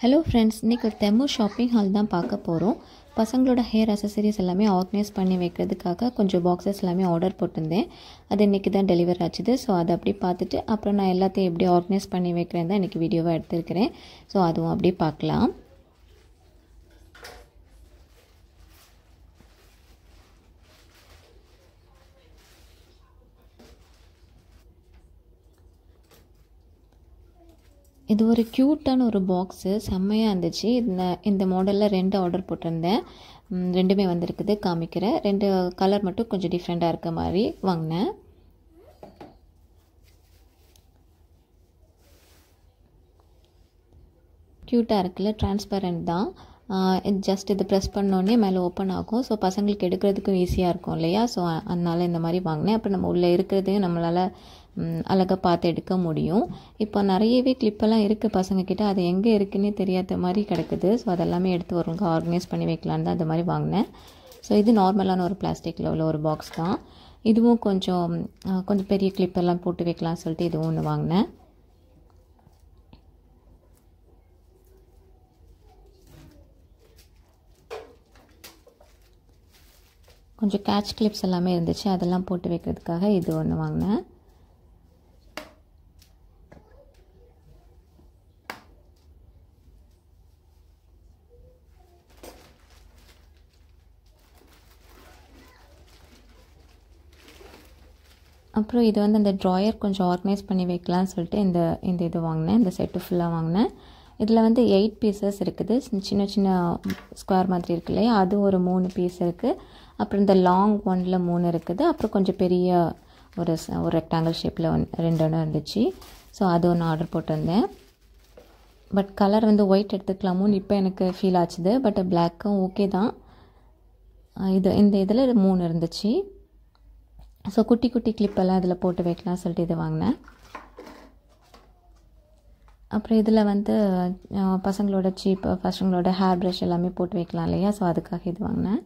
Hello friends, இன்றைக்கி ஒரு தெம்மு shopping hall தான் பார்க்க போகிறோம். பசங்களோட ஹேர் அசசரிஸ் எல்லாமே ஆர்கனைஸ் பண்ணி வைக்கிறதுக்காக கொஞ்சம் பாக்ஸஸ் எல்லாமே ஆர்டர் போட்டிருந்தேன். அது இன்றைக்கி தான் டெலிவர் ஆச்சுது. ஸோ அதை அப்படி பார்த்துட்டு அப்புறம் நான் எல்லாத்தையும் எப்படி ஆர்கனைஸ் பண்ணி வைக்கிறேன் தான் இன்றைக்கி வீடியோவாக எடுத்துருக்கிறேன். ஸோ அதுவும் அப்படியே பார்க்கலாம். இது ஒரு க்யூட்டான ஒரு பாக்ஸு, செம்மையாக இருந்துச்சு. இந்த மாடலில் 2 ஆர்டர் போட்டிருந்தேன். 2மே வந்திருக்குது, காமிக்கிறேன். 2 கலர் மட்டும் கொஞ்சம் டிஃப்ரெண்ட்டாக இருக்க மாதிரி வாங்கினேன். க்யூட்டாக இருக்குல்ல, டிரான்ஸ்பரண்ட் தான். ஜஸ்ட் இது ப்ரெஸ் பண்ணோடனே மேலே ஓப்பன் ஆகும். ஸோ பசங்களுக்கு எடுக்கிறதுக்கும் ஈஸியாக இருக்கும் இல்லையா? ஸோ அதனால் இந்த மாதிரி வாங்கினேன். அப்புறம் நம்ம உள்ளே இருக்கிறதையும் நம்மளால் அழகாக பார்த்து எடுக்க முடியும். இப்போ நிறையவே கிளிப்பெல்லாம் இருக்குது பசங்கக்கிட்ட, அது எங்கே இருக்குன்னே தெரியாத மாதிரி கிடக்குது. ஸோ அதெல்லாமே எடுத்து ஒருங்க ஆர்கனைஸ் பண்ணி வைக்கலான்னு தான் அந்த மாதிரி வாங்கினேன். ஸோ இது நார்மலான ஒரு பிளாஸ்டிக்கில் உள்ள ஒரு பாக்ஸ் தான். இதுவும் கொஞ்சம் பெரிய கிளிப்பெல்லாம் போட்டு வைக்கலாம்னு சொல்லிட்டு இதுவும் ஒன்று வாங்கினேன். கொஞ்சம் கேட்ச் கிளிப்ஸ் எல்லாமே இருந்துச்சு, அதெல்லாம் போட்டு வைக்கிறதுக்காக இது ஒன்று வாங்கினேன். அப்புறம் இது வந்து அந்த ட்ராயர் கொஞ்சம் ஆர்கனைஸ் பண்ணி வைக்கலாம்னு சொல்லிட்டு இந்த இது வாங்கினேன். இந்த செட்டு ஃபுல்லாக வாங்கினேன். இதில் வந்து 8 பீசஸ் இருக்குது. சின்ன சின்ன ஸ்கொயர் மாதிரி இருக்கு இல்லையா, அது ஒரு 3 பீஸ் இருக்குது. அப்புறம் இந்த லாங் ஒன்னில் 3 இருக்குது. அப்புறம் கொஞ்சம் பெரிய ஒரு ரெக்டாங்கிள் ஷேப்பில் 2 இருந்துச்சு. ஸோ அது ஒன்று ஆர்டர் போட்டிருந்தேன். பட் கலர் வந்து ஒயிட் எடுத்துக்கலாமோன்னு இப்போ எனக்கு ஃபீல் ஆச்சுது. பட் பிளாக்கும் ஓகே தான். இந்த இதில் 3 இருந்துச்சு. ஸோ குட்டி குட்டி கிளிப்பெல்லாம் இதில் போட்டு வைக்கலாம் சொல்லிட்டு இது வாங்கினேன். அப்புறம் இதில் வந்து பசங்களோட பசங்களோட ஹேர் ப்ரஷ் எல்லாமே போட்டு வைக்கலாம் இல்லையா? ஸோ அதுக்காக இது வாங்கினேன்.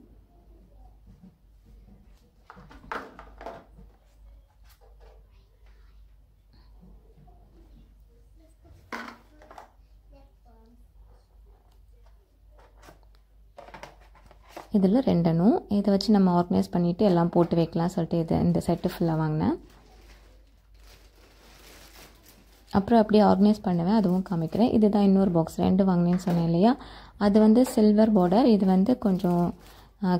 இதில் 2 இதை வச்சு நம்ம ஆர்கனைஸ் பண்ணிவிட்டு எல்லாம் போட்டு வைக்கலாம் சொல்லிட்டு இந்த செட்டு ஃபுல்லாக வாங்கினேன். அப்புறம் அப்படியே ஆர்கனைஸ் பண்ணுவேன், அதுவும் காமிக்கிறேன். இதுதான் இன்னொரு பாக்ஸ் 2 வாங்கினேன்னு சொன்னேன் இல்லையா? அது வந்து சில்வர் பார்டர், இது வந்து கொஞ்சம்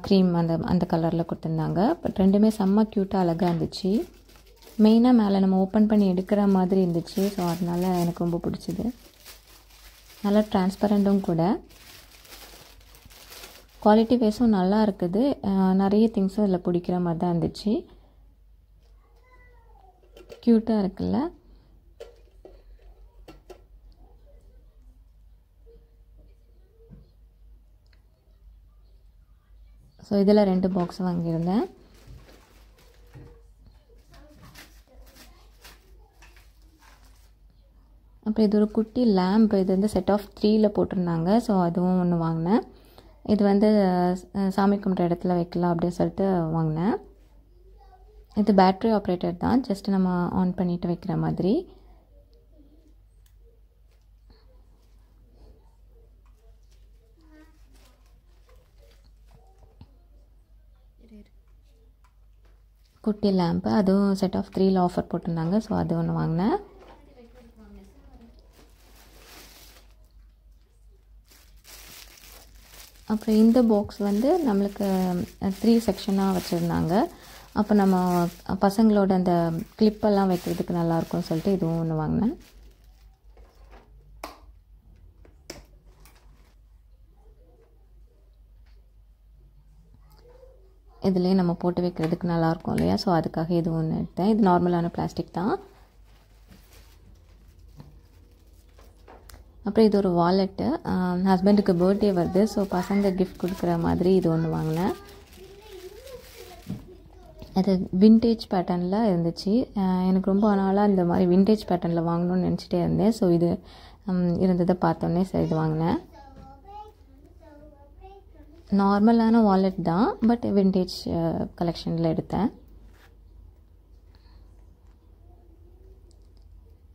க்ரீம் அந்த கலரில் கொடுத்துருந்தாங்க. பட் 2மே செம்ம க்யூட்டாக அழகாக இருந்துச்சு. மெயினாக மேலே நம்ம ஓப்பன் பண்ணி எடுக்கிற மாதிரி இருந்துச்சு. ஸோ அதனால் எனக்கு ரொம்ப பிடிச்சிது. நல்லா டிரான்ஸ்பரண்ட்டும் கூட, குவாலிட்டி வைஸும் நல்லா இருக்குது. நிறைய திங்ஸும் இதில் பிடிக்கிற மாதிரி தான் இருந்துச்சு. க்யூட்டாக இருக்குல்ல? ஸோ இதில் 2 பாக்ஸ் வாங்கியிருந்தேன். அப்புறம் இது ஒரு குட்டி லேம்ப், இது வந்து செட் ஆஃப் 3ல் போட்டிருந்தாங்க. ஸோ அதுவும் ஒன்று வாங்கினேன். இது வந்து சாமி கும்பிட்ற இடத்துல வைக்கலாம் அப்படின்னு சொல்லிட்டு வாங்கினேன். இது பேட்ரி ஆப்ரேட்டர் தான், ஜஸ்ட் நம்ம ஆன் பண்ணிவிட்டு வைக்கிற மாதிரி. குட்டி லேம்ப்பு, அதுவும் செட் ஆஃப் 3ல் ஆஃபர் போட்டிருந்தாங்க. ஸோ அது ஒன்று வாங்கினேன். அப்புறம் இந்த பாக்ஸ் வந்து நம்மளுக்கு 3 செக்ஷனாக வச்சுருந்தாங்க. அப்போ நம்ம பசங்களோட அந்த கிளிப்பெல்லாம் வைக்கிறதுக்கு நல்லாயிருக்கும்னு சொல்லிட்டு இதுவும் ஒன்று வாங்கினேன். இதுலேயே நம்ம போட்டு வைக்கிறதுக்கு நல்லாயிருக்கும் இல்லையா? ஸோ அதுக்காக இது ஒன்று எடுத்தேன். இது நார்மலான பிளாஸ்டிக் தான். அப்புறம் இது ஒரு வாலெட்டு, ஹஸ்பண்டுக்கு பர்த்டே வருது. ஸோ பசங்க கிஃப்ட் கொடுக்குற மாதிரி இது ஒன்று வாங்கினேன். அது விண்டேஜ் பேட்டர்னில் இருந்துச்சு. எனக்கு ரொம்ப நாளாக இந்த மாதிரி விண்டேஜ் பேட்டர்னில் வாங்கணும்னு நினச்சிட்டே இருந்தேன். ஸோ இது இருந்ததை பார்த்தோன்னே சரி இது வாங்கினேன். நார்மலான வாலெட் தான், பட் விண்டேஜ் கலெக்ஷனில் எடுத்தேன்.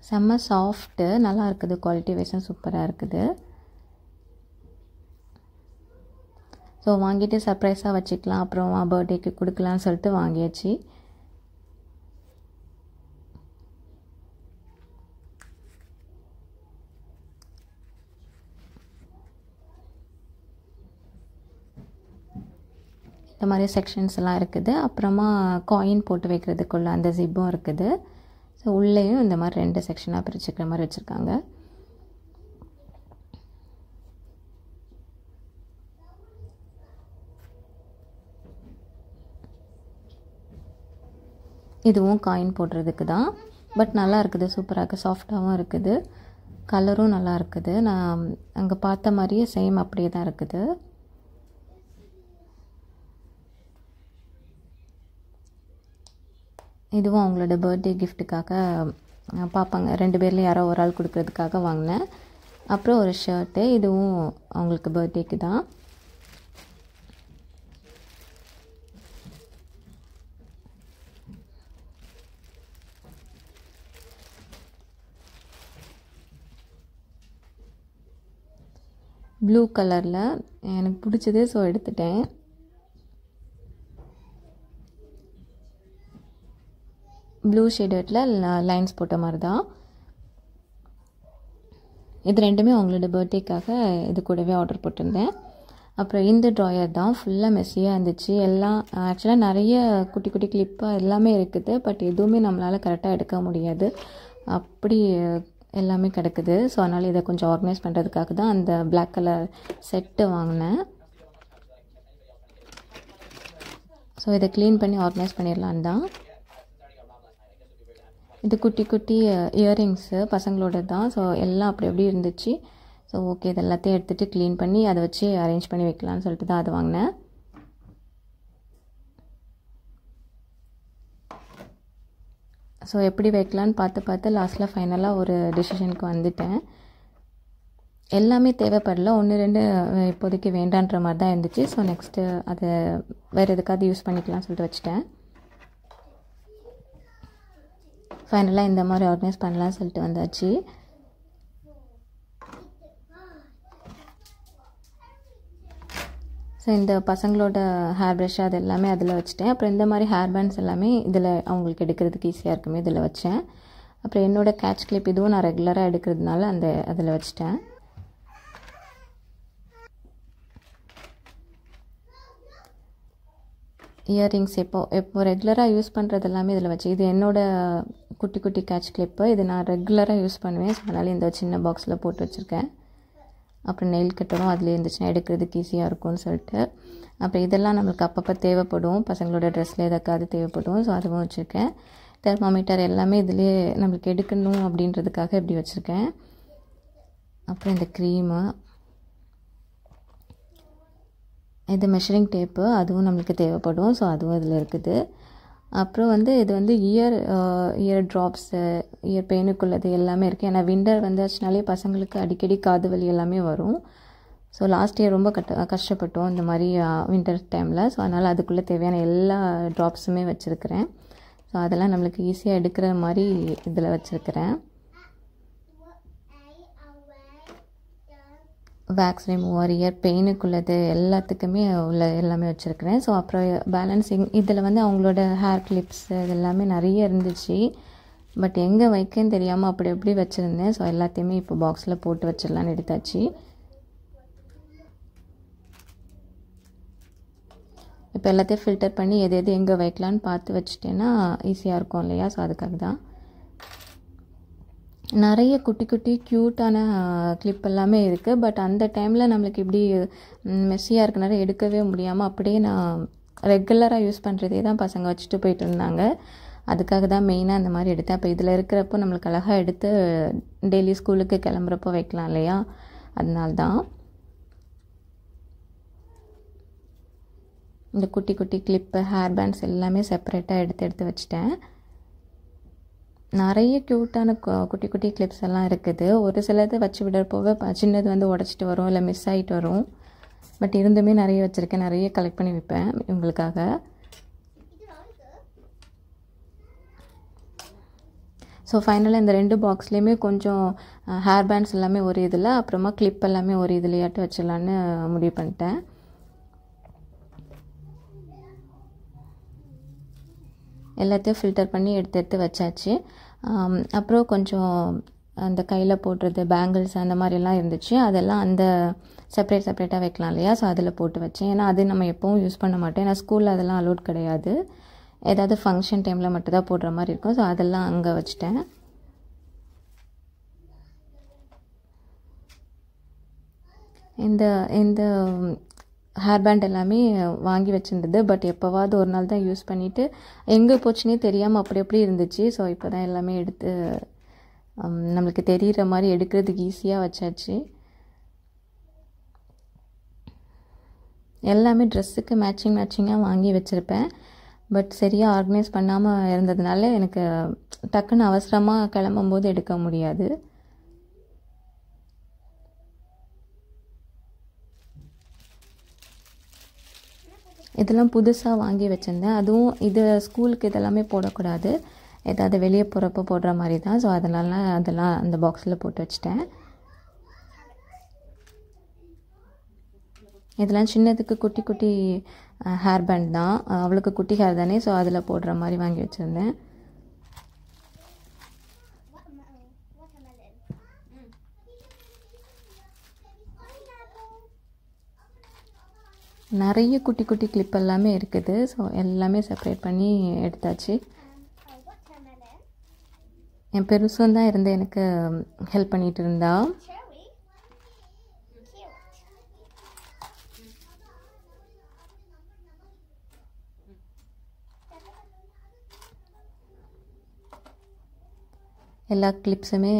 செம்ம சாஃப்ட்டு, நல்லா இருக்குது. குவாலிட்டி வைஸும் சூப்பராக இருக்குது. ஸோ வாங்கிட்டு சர்ப்ரைஸாக வச்சுக்கலாம், அப்புறம் பர்த்டேக்கு கொடுக்கலான்னு சொல்லிட்டு வாங்கியாச்சு. இந்த மாதிரி செக்ஷன்ஸ் எல்லாம் இருக்குது. அப்புறமா காயின் போட்டு வைக்கிறதுக்குள்ள அந்த ஜிப்பும் இருக்குது. ஸோ உள்ளேயும் இந்த மாதிரி 2 செக்ஷனாக பிரிச்சுக்கிற மாதிரி வச்சுருக்காங்க. இதுவும் காயின் போடுறதுக்கு தான். பட் நல்லா இருக்குது, சூப்பராக இருக்குது, சாஃப்டாகவும் இருக்குது, கலரும் நல்லா இருக்குது. நான் அங்கே பார்த்த மாதிரியே சேம் அப்படியே தான் இருக்குது. இதுவும் அவங்களோட பர்த்டே கிஃப்ட்டுக்காக பார்ப்பாங்க, 2 பேரில் யாரோ ஒரு ஆள் கொடுக்குறதுக்காக வாங்கினேன். அப்புறம் ஒரு ஷர்ட்டு, இதுவும் அவங்களுக்கு பர்த்டேக்கு தான். ப்ளூ கலரில் எனக்கு பிடிச்சது, ஸோ எடுத்துட்டேன். ப்ளூ ஷேடட்டில் லைன்ஸ் போட்ட மாதிரி தான். இது 2மே அவங்களோட பர்த்டேக்காக இது கூடவே ஆர்டர் போட்டிருந்தேன். அப்புறம் இந்த ட்ராயர் தான் ஃபுல்லாக மெஸ்ஸியாக இருந்துச்சு. எல்லாம் ஆக்சுவலாக நிறைய குட்டி குட்டி கிளிப்பாக எல்லாமே இருக்குது. பட் எதுவுமே நம்மளால் கரெக்டாக எடுக்க முடியாது, அப்படி எல்லாமே கிடக்குது. ஸோ அதனால் இதை கொஞ்சம் ஆர்கனைஸ் பண்ணுறதுக்காக தான் அந்த பிளாக் கலர் செட்டு வாங்கினேன். ஸோ இதை க்ளீன் பண்ணி ஆர்கனைஸ் பண்ணிடலான் தான். இது குட்டி குட்டி இயரிங்ஸு பசங்களோட தான். ஸோ எல்லாம் அப்படி எப்படி இருந்துச்சு. ஸோ ஓகே, இது எல்லாத்தையும் எடுத்துகிட்டு க்ளீன் பண்ணி அதை வச்சு அரேஞ்ச் பண்ணி வைக்கலான்னு சொல்லிட்டு தான் அது வாங்கினேன். ஸோ எப்படி வைக்கலான்னு பார்த்து லாஸ்ட்டில் ஃபைனலாக ஒரு டிசிஷனுக்கு வந்துட்டேன். எல்லாமே தேவைப்படல, 1-2 இப்போதைக்கு வேண்டான்ற மாதிரி தான் இருந்துச்சு. ஸோ நெக்ஸ்ட்டு அதை வேறு எதுக்காவது யூஸ் பண்ணிக்கலாம்னு சொல்லிட்டு வச்சுட்டேன். ஃபைனலாக இந்த மாதிரி ஆர்கனைஸ் பண்ணலான்னு சொல்லிட்டு வந்தாச்சு. ஸோ இந்த பசங்களோட ஹேர் ப்ரஷ் அது எல்லாமே அதில் வச்சுட்டேன். அப்புறம் இந்த மாதிரி ஹேர் பேண்ட்ஸ் எல்லாமே இதில் அவங்களுக்கு எடுக்கிறதுக்கு ஈஸியாக இருக்குமே இதில் வச்சேன். அப்புறம் என்னோடய கேட்ச் கிளிப் இதுவும் நான் ரெகுலராக எடுக்கிறதுனால அதில் வச்சுட்டேன். இயரிங்ஸ் எப்போ ரெகுலராக யூஸ் பண்ணுறது எல்லாமே இதில் வச்சு, இது என்னோடய குட்டி குட்டி கேட்ச் கிளிப்பு, இது நான் ரெகுலராக யூஸ் பண்ணுவேன். ஸோ அதனால் இந்த சின்ன பாக்ஸில் போட்டு வச்சுருக்கேன். அப்புறம் நெயில் கட்டரும் அதில் இருந்துச்சுன்னா எடுக்கிறதுக்கு ஈஸியாக இருக்கும்னு சொல்லிட்டு. அப்புறம் இதெல்லாம் நம்மளுக்கு அப்பப்போ தேவைப்படும், பசங்களோட ட்ரெஸ்ஸில் எதுக்காவது தேவைப்படும். ஸோ அதுவும் வச்சுருக்கேன். தெர்மாமீட்டர் எல்லாமே இதிலே நம்மளுக்கு எடுக்கணும் அப்படின்றதுக்காக இப்படி வச்சுருக்கேன். அப்புறம் இந்த க்ரீமு, இது மெஷரிங் டேப்பு, அதுவும் நம்மளுக்கு தேவைப்படும். ஸோ அதுவும் இதில் இருக்குது. அப்புறம் இது இயர் ட்ராப்ஸு, இயர் பெயினுக்குள்ளது எல்லாமே இருக்குது. ஏன்னா விண்டர் வந்தாச்சுனாலே பசங்களுக்கு அடிக்கடி காது வலி எல்லாமே வரும். ஸோ லாஸ்ட் இயர் ரொம்ப கஷ்டப்பட்டோம் இந்த மாதிரி விண்டர் டைமில். ஸோ அதனால் அதுக்குள்ளே தேவையான எல்லா ட்ராப்ஸுமே வச்சுருக்கிறேன். ஸோ அதெல்லாம் நம்மளுக்கு ஈஸியாக எடுக்கிற மாதிரி இதில் வச்சுருக்கிறேன். வேக்ஸ் ரிமூவர், இயர் பெயினுக்குள்ளது எல்லாத்துக்குமே உள்ள எல்லாமே வச்சுருக்கிறேன். ஸோ அப்புறம் பேலன்சிங் இதில் அவங்களோட ஹேர் கிளிப்ஸ் இது எல்லாமே நிறைய இருந்துச்சு. பட் எங்கே வைக்கன்னு தெரியாமல் அப்படி எப்படி வச்சுருந்தேன். ஸோ எல்லாத்தையுமே இப்போ பாக்ஸில் போட்டு வச்சிடலான்னு எடுத்தாச்சு. இப்போ எல்லாத்தையும் ஃபில்டர் பண்ணி எது எங்கே வைக்கலான்னு பார்த்து வச்சுட்டேன்னா ஈஸியாக இருக்கும் இல்லையா. ஸோ அதுக்காக தான் நிறைய குட்டி குட்டி க்யூட்டான கிளிப் எல்லாமே இருக்குது. பட் அந்த டைமில் நம்மளுக்கு இப்படி மெஸ்ஸியாக இருக்கனால எடுக்கவே முடியாமல் அப்படியே நான் ரெகுலராக யூஸ் பண்ணுறதே தான் பசங்க வச்சுட்டு போயிட்டு இருந்தாங்க. அதுக்காக தான் மெயினாக அந்த மாதிரி எடுத்தேன். அப்போ இதில் இருக்கிறப்போ நம்மளுக்கு அழகாக எடுத்து டெய்லி ஸ்கூலுக்கு கிளம்புறப்போ வைக்கலாம் இல்லையா, அதனால்தான் இந்த குட்டி குட்டி கிளிப்பு ஹேர் பேண்ட்ஸ் எல்லாமே செப்பரேட்டாக எடுத்து வச்சுட்டேன். நிறைய க்யூட்டான குட்டி குட்டி கிளிப்ஸ் எல்லாம் இருக்குது. ஒரு சிலது வச்சு விடுறப்போவே சின்னது உடச்சிட்டு வரும், இல்லை மிஸ் ஆகிட்டு வரும். பட் இருந்துமே நிறைய வச்சுருக்கேன், நிறைய கலெக்ட் பண்ணி வைப்பேன் இவங்களுக்காக. ஸோ ஃபைனலாக இந்த 2 பாக்ஸ்லேயுமே கொஞ்சம் ஹேர் பேண்ட்ஸ் எல்லாமே ஒரு இதில், அப்புறமா கிளிப் எல்லாமே ஒரு இதுலையாட்டு வச்சிடலான்னு முடிவு பண்ணிட்டேன். எல்லாத்தையும் ஃபில்டர் பண்ணி எடுத்து வச்சாச்சு. அப்புறம் கொஞ்சம் அந்த கையில் போடுறது பேங்கிள்ஸ் அந்த மாதிரிலாம் இருந்துச்சு, அதெல்லாம் அந்த செப்பரேட்டாக வைக்கலாம் இல்லையா, ஸோ அதில் போட்டு வச்சேன். ஏன்னா அது நம்ம எப்போவும் யூஸ் பண்ண மாட்டோம், ஏன்னா ஸ்கூலில் அதெல்லாம் அலோட் கிடையாது, ஏதாவது ஃபங்க்ஷன் டைமில் மட்டும் தான் போடுற மாதிரி இருக்கும். ஸோ அதெல்லாம் அங்கே வச்சுட்டேன். இந்த ஹேர் பேண்ட் எல்லாமே வாங்கி வச்சுருந்தது, பட் எப்போவாவது ஒரு நாள் தான் யூஸ் பண்ணிவிட்டு எங்கே போச்சுன்னே தெரியாமல் அப்படி இருந்துச்சு. ஸோ இப்போ தான் எல்லாமே எடுத்து நம்மளுக்கு தெரிகிற மாதிரி எடுக்கிறதுக்கு ஈஸியாக வச்சாச்சு. எல்லாமே ட்ரெஸ்ஸுக்கு மேட்சிங்காக வாங்கி வச்சுருப்பேன், பட் சரியாக ஆர்கனைஸ் பண்ணாமல் இருந்ததுனால எனக்கு டக்குன்னு அவசரமாக கிளம்பும்போது எடுக்க முடியாது. இதெல்லாம் புதுசாக வாங்கி வச்சுருந்தேன், அதுவும் இது ஸ்கூலுக்கு இதெல்லாமே போடக்கூடாது, ஏதாவது வெளியே போகிறப்போ போடுற மாதிரி தான். ஸோ அதெல்லாம் அந்த பாக்ஸில் போட்டு வச்சுட்டேன். இதெல்லாம் சின்னதுக்கு குட்டி ஹேர் பேண்ட் தான், அவளுக்கு குட்டி ஹேர் தானே, ஸோ அதில் போடுற மாதிரி வாங்கி வச்சுருந்தேன். நிறைய குட்டி கிளிப் எல்லாமே இருக்குது, ஸோ எல்லாமே செப்பரேட் பண்ணி எடுத்தாச்சு. என் பெருசும் தான் இருந்து எனக்கு ஹெல்ப் பண்ணிகிட்டு இருந்தா. எல்லா கிளிப்ஸுமே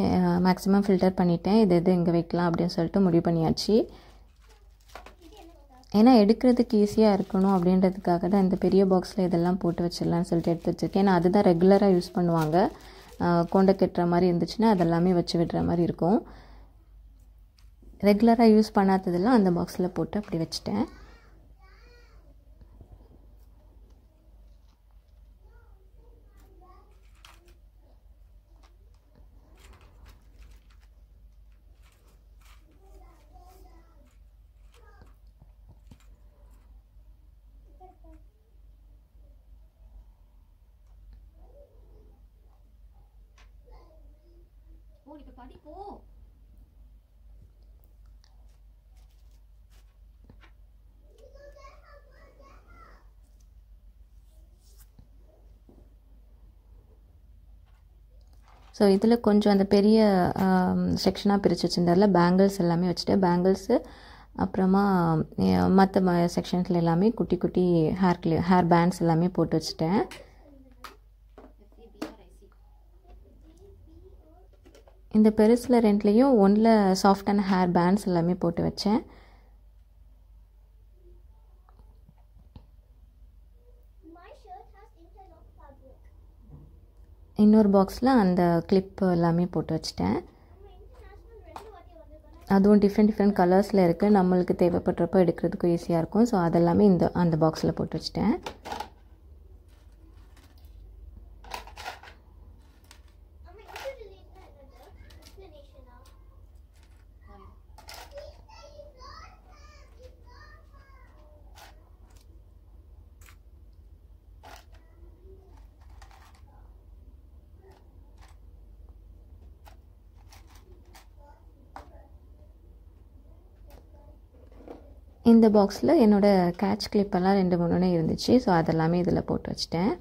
மேக்ஸிமம் ஃபில்டர் பண்ணிட்டேன், இது இங்கே வைக்கலாம் அப்படின்னு சொல்லிட்டு முடிவு பண்ணியாச்சு. ஏன்னா எடுக்கிறதுக்கு ஈஸியாக இருக்கணும் அப்படின்றதுக்காக தான் இந்த பெரிய பாக்ஸில் இதெல்லாம் போட்டு வச்சிடலான்னு சொல்லிட்டு எடுத்து வச்சுருக்கேன். ஏன்னா அதுதான் ரெகுலராக யூஸ் பண்ணுவாங்க, கொண்டை கட்டுற மாதிரி இருந்துச்சுன்னா அதெல்லாமே வச்சு விடுற மாதிரி இருக்கும். ரெகுலராக யூஸ் பண்ணாததெல்லாம் அந்த பாக்ஸில் போட்டு அப்படி வச்சுட்டேன். ஸோ இதில் கொஞ்சம் அந்த பெரிய செக்ஷனாக பிரித்து வச்சுருந்தாரில் பேங்கிள்ஸ் எல்லாமே வச்சுட்டு, பேங்கிள்ஸு அப்புறமா மற்ற செக்ஷன்ஸில் எல்லாமே குட்டி ஹேர் பேண்ட்ஸ் எல்லாமே போட்டு வச்சுட்டேன். இந்த பெருசில் ரெண்டுலேயும் ஒன்றில் சாஃப்டான ஹேர் பேண்ட்ஸ் எல்லாமே போட்டு வச்சேன். இன்னொரு பாக்ஸில் அந்த கிளிப் எல்லாமே போட்டு வச்சுட்டேன். அதுவும் டிஃப்ரெண்ட் கலர்ஸில் இருக்குது, நம்மளுக்கு தேவைப்படுறப்போ எடுக்கிறதுக்கும் ஈஸியாக இருக்கும். ஸோ அதெல்லாமே அந்த பாக்ஸில் போட்டு வச்சுட்டேன். இந்த பாக்ஸில் என்னோடய கேட்ச் கிளிப்பெல்லாம் 2-3 இருந்துச்சு, ஸோ அதெல்லாமே இதில் போட்டு வச்சுட்டேன்.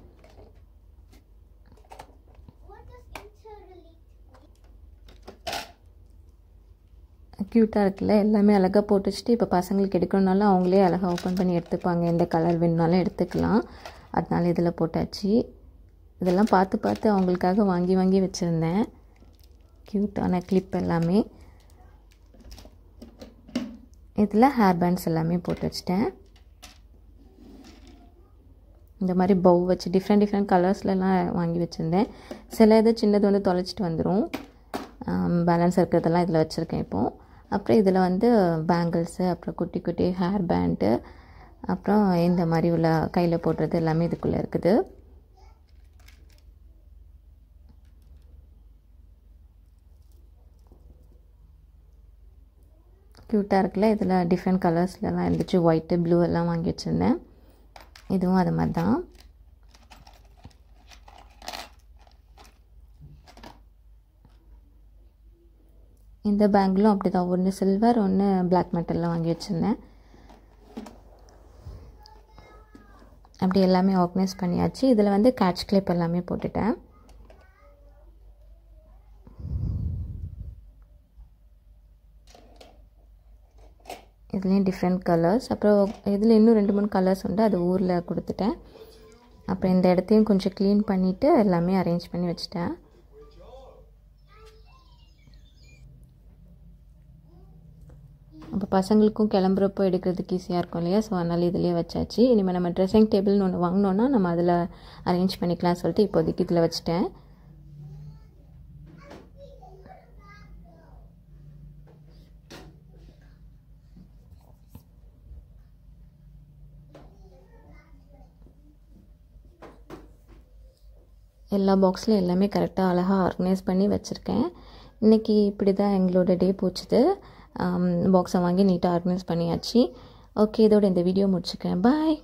க்யூட்டாக இருக்குல்ல, எல்லாமே அழகாக போட்டு வச்சுட்டு இப்போ பசங்களுக்கு எடுக்கணுனாலும் அவங்களே அழகாக ஓப்பன் பண்ணி எடுத்துப்பாங்க, எந்த கலர் வேணுனாலும் எடுத்துக்கலாம். அதனால இதில் போட்டாச்சு. இதெல்லாம் பார்த்து அவங்களுக்காக வாங்கி வச்சுருந்தேன், க்யூட்டான கிளிப் எல்லாமே. இதில் ஹேர் பேண்ட்ஸ் எல்லாமே போட்டு வச்சிட்டேன். இந்த மாதிரி பவ் வச்சு டிஃப்ரெண்ட் கலர்ஸ்லலாம் வாங்கி வச்சுருந்தேன். சில இது சின்னது வந்து தொலைச்சிட்டு வந்துடும், பேலன்ஸ் இருக்கிறதெல்லாம் இதில் வச்சுருக்கேன் இப்போது. அப்புறம் இதில் வந்து பேங்கிள்ஸு, அப்புறம் குட்டி ஹேர் பேண்டு, அப்புறம் இந்த மாதிரி உள்ள கையில் போடுறது எல்லாமே இதுக்குள்ளே இருக்குது. க்யூட்டாக இருக்குல்ல, இதில் டிஃப்ரெண்ட் கலர்ஸ்லலாம் இருந்துச்சு, ஒயிட்டு ப்ளூ எல்லாம் வாங்கி வச்சுருந்தேன். இதுவும் அது மாதிரி தான். இந்த பேங்கிலும் அப்படி தான், ஒன்று சில்வர் ஒன்று பிளாக் மெட்டலில் வாங்கி வச்சுருந்தேன். அப்படி எல்லாமே ஆர்கனைஸ் பண்ணியாச்சு. இதில் வந்து கேட்ச் கிளிப் எல்லாமே போட்டுட்டேன். இதுலேயும் டிஃப்ரெண்ட் கலர்ஸ். அப்புறம் இதில் இன்னும் 2-3 கலர்ஸ் உண்டு, அது ஊரில் கொடுத்துட்டேன். அப்புறம் இந்த இடத்தையும் கொஞ்சம் க்ளீன் பண்ணிவிட்டு எல்லாமே அரேஞ்ச் பண்ணி வச்சுட்டேன். அப்போ பசங்களுக்கும் கிளம்புறப்போ எடுக்கிறதுக்கு ஈஸியாக இருக்கும் இல்லையா, ஸோ அதனால் இதிலே வச்சாச்சு. இனிமேல் நம்ம ட்ரெஸ்ஸிங் டேபிள்னு ஒன்று வாங்கினோன்னா நம்ம அதில் அரேஞ்ச் பண்ணிக்கலாம் சொல்லிட்டு இப்போதைக்கு இதில் வச்சுட்டேன். எல்லா பாக்ஸ்லையும் எல்லாமே கரெக்டாக அழகாக ஆர்கனைஸ் பண்ணி வச்சுருக்கேன். இன்றைக்கி இப்படி தான் எங்களோட டே போச்சுது. பாக்ஸை வாங்கி நீட்டாக ஆர்கனைஸ் பண்ணியாச்சு. ஓகே, இதோட இந்த வீடியோ முடிச்சுக்கிறேன். பாய்.